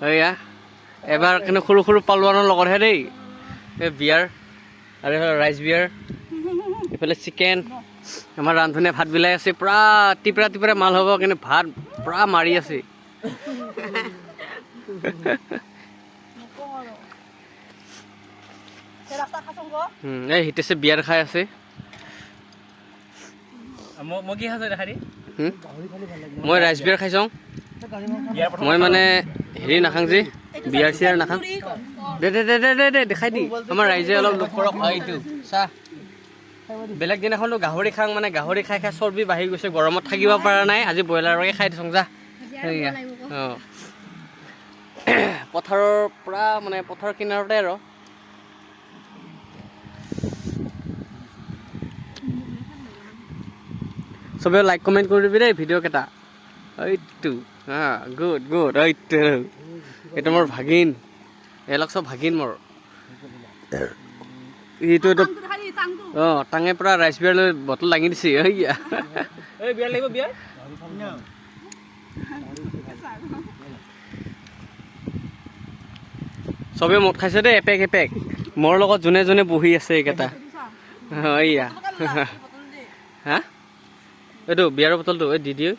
এয়া এবাৰ কিন্তু সৰু সৰু পালোৱানৰ লগতহে দেই এই বিয়াৰ আৰু এইফালে ৰাইচ বিয়াৰ এইফালে চিকেন আমাৰ ৰান্ধনীয়ে ভাত বিলাই আছে পুৰা টিপৰা টিপৰা মাল হ'ব কিন্তু ভাত পুৰা মাৰি আছে এই হিতেছে বিয়াৰ খাই আছে মই ৰাইচ বিয়াৰ খাই চাওঁ মই মানে হেৰি নাখাং যে বিয়াৰ চিয়াৰ নাখাং দে দে দে দে দে দে দেখাই দি আমাৰ ৰাইজে অলপ লোক কৰক এইটো চাহ বেলেগ দিনাখনো গাহৰি খাং মানে গাহৰি খাই খাই চৰ্বি বাঢ়ি গৈছে গৰমত থাকিব পৰা নাই আজি ব্ৰইলাৰকে খাই দিছোঁ যা অঁ পথাৰৰ পৰা মানে পথাৰৰ কিনাৰতে আৰু চবে লাইক কমেণ্ট কৰি দিবি দেই ভিডিঅ' কেইটা এইটো হা গুড গুড এইটো মোৰ ভাগিন এলক চব ভাগিন মোৰ এইটো অঁ টাঙে পৰা ৰাইচ বিয়াৰ লৈ বটল দাঙি দিছে বিয়াৰ লাগিব বিয়াৰ চবে মদ খাইছে দেই এপেক এপেক মোৰ লগত যোনে যোনে বহি আছে এইকেইটা এইয়া হা এইটো বিয়াৰৰ বটলটো এই দি দিওঁ